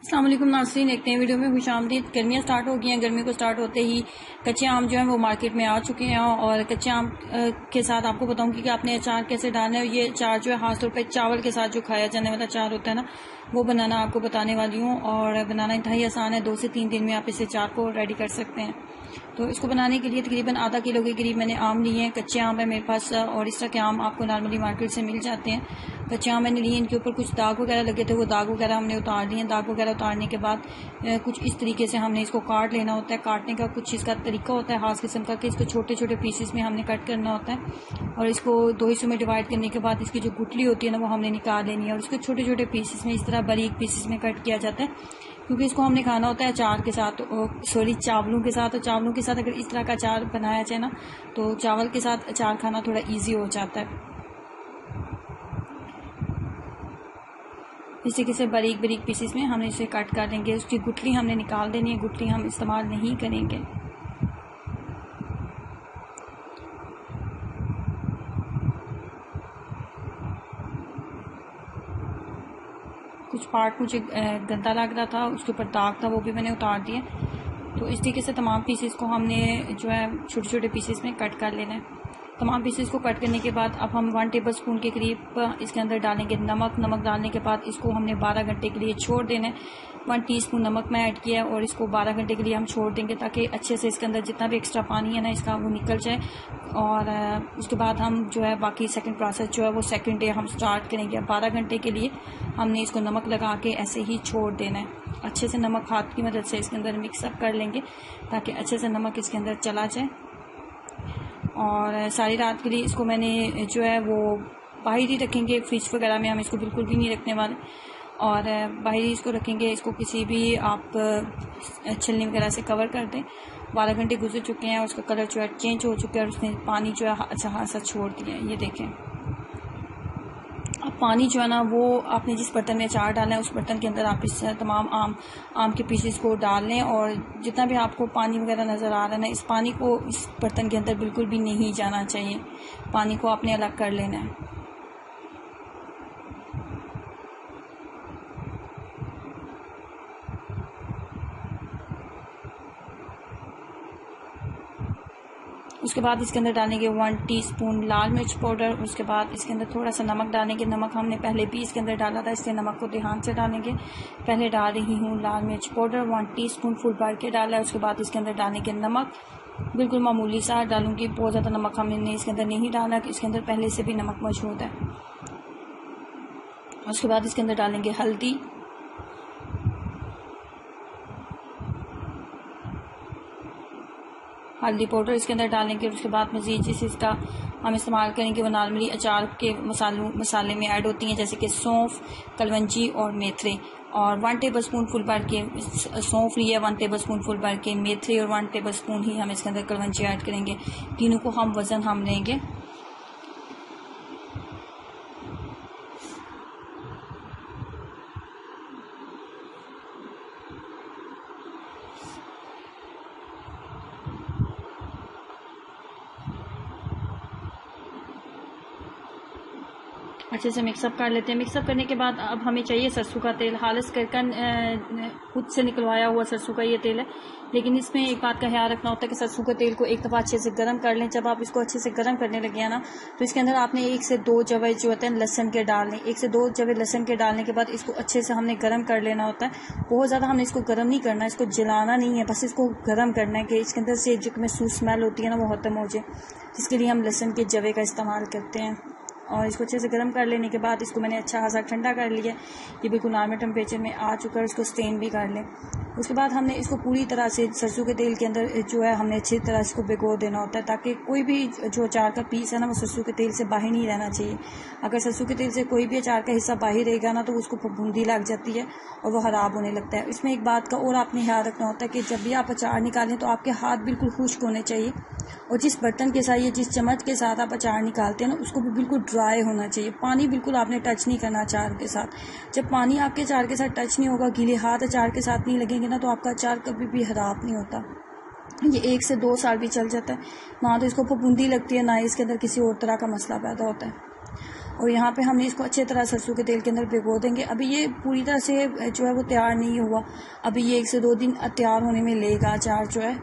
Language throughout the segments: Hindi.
अस्सलाम वालेकुम नाज़रीन, एक नई वीडियो में खुशामदीद। गर्मियाँ स्टार्ट हो गई हैं। गर्मी को स्टार्ट होते ही कच्चे आम जो हैं वो मार्केट में आ चुके हैं और कच्चे आम के साथ आपको बताऊंगी कि आपने अचार कैसे डालना है। ये अचार जो है खास तौर पे चावल के साथ जो खाया जाने वाला अचार होता है ना, वो बनाना आपको बताने वाली हूँ। और बनाना इंतहाई आसान है, 2 से 3 दिन में आप इस अचार को रेडी कर सकते हैं। तो इसको बनाने के लिए तकरीबन आधा किलो के करीब मैंने आम लिए हैं। कच्चे आम है मेरे पास और इस तरह के आम आपको नॉर्मली मार्केट से मिल जाते हैं। कच्चे आम मैंने लिए, इनके ऊपर कुछ दाग वगैरह लगे थे, वो दाग वगैरह हमने उतार लिए। दाग वगैरह उतारने के बाद कुछ इस तरीके से हमने इसको काट लेना होता है। काटने का कुछ इसका तरीका होता है खास किस्म का कि इसको छोटे छोटे पीसेस में हमने कट करना होता है और इसको 2 हिस्सों में डिवाइड करने के बाद इसकी जो गुठली होती है ना, वो हमने निकाल लेनी है और इसको छोटे छोटे पीसेस में इस तरह बारीक पीसेस में कट किया जाता है क्योंकि इसको हमने खाना होता है अचार के साथ, चावलों के साथ। और चावलों के साथ अगर इस तरह का अचार बनाया जाए ना, तो चावल के साथ अचार खाना थोड़ा इजी हो जाता है। इस तरीके से बारीक बारीक पीसेस में हमने इसे कट कर देंगे। उसकी गुठली हमने निकाल देनी है, गुठली हम इस्तेमाल नहीं करेंगे। कुछ पार्ट मुझे गंदा लग रहा था, उसके ऊपर दाग था, वो भी मैंने उतार दिए। तो इस तरीके से तमाम पीसेस को हमने जो है छोटे छोटे पीसेस में कट कर लेना है। तमाम पीसेस को कट करने के बाद अब हम 1 टेबल स्पून के करीब इसके अंदर डालेंगे नमक। नमक डालने के बाद इसको हमने 12 घंटे के लिए छोड़ देना है। 1 टीस्पून नमक मैं ऐड किया है और इसको 12 घंटे के लिए हम छोड़ देंगे ताकि अच्छे से इसके अंदर जितना भी एक्स्ट्रा पानी है ना इसका, वो निकल जाए। और उसके बाद हम जो है बाकी सेकंड प्रोसेस जो है वो सेकंड डे हम स्टार्ट करेंगे। 12 घंटे के लिए हमने इसको नमक लगा के ऐसे ही छोड़ देना है। अच्छे से नमक हाथ की मदद से इसके अंदर मिक्सअप कर लेंगे ताकि अच्छे से नमक इसके अंदर चला जाए। और सारी रात के लिए इसको मैंने जो है वो बाहर ही रखेंगे, फ्रिज वगैरह में हम इसको बिल्कुल भी नहीं रखने वाले। और बाहर ही इसको रखेंगे। इसको किसी भी आप छलनी वगैरह से कवर कर दें। 12 घंटे गुजर चुके हैं और उसका कलर जो है चेंज हो चुका है और उसने पानी जो है अच्छा खासा छोड़ दिया है। ये देखें, अब पानी जो है ना वो आपने जिस बर्तन में अचार डालना है उस बर्तन के अंदर आप इस तमाम आम के पीसेस को डाल लें। और जितना भी आपको पानी वगैरह नज़र आ रहा है ना, इस पानी को इस बर्तन के अंदर बिल्कुल भी नहीं जाना चाहिए। पानी को आपने अलग कर लेना है। उसके बाद इसके अंदर डालेंगे 1 टीस्पून लाल मिर्च पाउडर। उसके बाद इसके अंदर थोड़ा सा नमक डालेंगे। नमक हमने पहले भी इसके अंदर डाला था, इसलिए नमक को ध्यान से डालेंगे। पहले डाल रही हूँ लाल मिर्च पाउडर, 1 टीस्पून फुल भर के डाला है। उसके बाद इसके अंदर डालेंगे नमक, बिल्कुल मामूली सा डालूंगी, बहुत ज़्यादा नमक हमने इसके अंदर नहीं डाला कि इसके अंदर पहले से भी नमक मौजूद है। उसके बाद इसके अंदर डालेंगे हल्दी, हल्दी पाउडर इसके अंदर डालेंगे। और उसके बाद मज़ीद जिस इसका हम इस्तेमाल करेंगे वो नॉर्मली अचार के मसाले में ऐड होती हैं, जैसे कि सौंफ, कलवंजी और मेथरे। और 1 टेबल स्पून फुल भर के सौंफ लिया, 1 टेबल स्पून फुल भर के मेथरे और 1 टेबल स्पून ही हम इसके अंदर कलवंजी ऐड करेंगे। तीनों को हम वज़न हम लेंगे। अच्छे से मिक्सअप कर लेते हैं। मिक्सअप करने के बाद अब हमें चाहिए सरसों का तेल। खालिस करके खुद से निकलवाया हुआ सरसों का ये तेल है, लेकिन इसमें एक बात का ख्याल रखना होता है कि सरसों के तेल को एक दफ़ा अच्छे से गर्म कर लें। जब आप इसको अच्छे से गर्म करने लगे ना, तो इसके अंदर आपने 1 से 2 जवे जो होते हैं लहसन के डाल लें। 1 से 2 जवे लहसन के डालने के बाद इसको अच्छे से हमने गर्म कर लेना होता है। बहुत ज़्यादा हमने इसको गर्म नहीं करना, इसको जलाना नहीं है, बस इसको गर्म करना है कि इसके अंदर से जो महसूस स्मेल होती है ना वो खत्म हो जाए। जिसके लिए हम लहसन के जवे का इस्तेमाल करते हैं। और इसको अच्छे से गर्म कर लेने के बाद इसको मैंने अच्छा खासा ठंडा कर लिया। ये बिल्कुल नॉर्मल टेम्परेचर में आ चुका है। इसको स्टेन भी कर लें। उसके बाद हमने इसको पूरी तरह से सरसों के तेल के अंदर जो है हमने अच्छी तरह इसको भिगो देना होता है ताकि कोई भी जो अचार का पीस है ना वो सरसों के तेल से बाहर नहीं रहना चाहिए। अगर सरसों के तेल से कोई भी अचार का हिस्सा बाहर रहेगा ना, तो उसको फफूंदी लग जाती है और वो ख़राब होने लगता है। इसमें एक बात का और आपने ख्याल रखना होता है कि जब भी आप अचार निकालें तो आपके हाथ बिल्कुल खुश्क होने चाहिए और जिस बर्तन के साथ या जिस चम्मच के साथ आप अचार निकालते हैं ना, उसको भी बिल्कुल ड्राई होना चाहिए। पानी बिल्कुल आपने टच नहीं करना अचार के साथ। जब पानी आपके अचार के साथ टच नहीं होगा, गीले हाथ अचार के साथ नहीं लगेंगे ना, तो आपका अचार कभी भी ख़राब नहीं होता। ये 1 से 2 साल भी चल जाता है। ना तो इसको फफूंदी लगती है, ना इसके अंदर किसी और तरह का मसला पैदा होता है। और यहाँ पे हमने इसको अच्छी तरह सरसों के तेल के अंदर भिगो देंगे। अभी ये पूरी तरह से जो है वो तैयार नहीं हुआ, अभी ये 1 से 2 दिन तैयार होने में लेगा अचार जो है।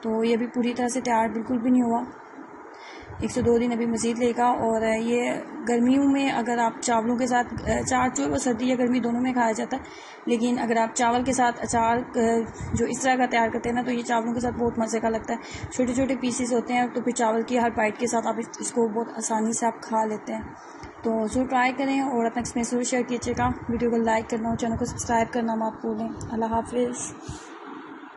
तो ये अभी पूरी तरह से तैयार बिल्कुल भी नहीं हुआ, 1 से 2 दिन अभी मज़ीद लेगा। और ये गर्मियों में अगर आप चावलों के साथ, अचार जो है वो सर्दी या गर्मी दोनों में खाया जाता है, लेकिन अगर आप चावल के साथ अचार जो इस तरह का तैयार करते हैं ना, तो ये चावलों के साथ बहुत मज़े का लगता है। छोटे छोटे पीसेस होते हैं, तो फिर चावल की हर बाइट के साथ आप इसको बहुत आसानी से आप खा लेते हैं। तो ज़रूर ट्राई करें और अपना एक्सपीरियंस ज़रूर शेयर कीजिएगा। वीडियो को लाइक करना और चैनल को सब्सक्राइब करना मत भूलें। अल्लाह हाफिज़।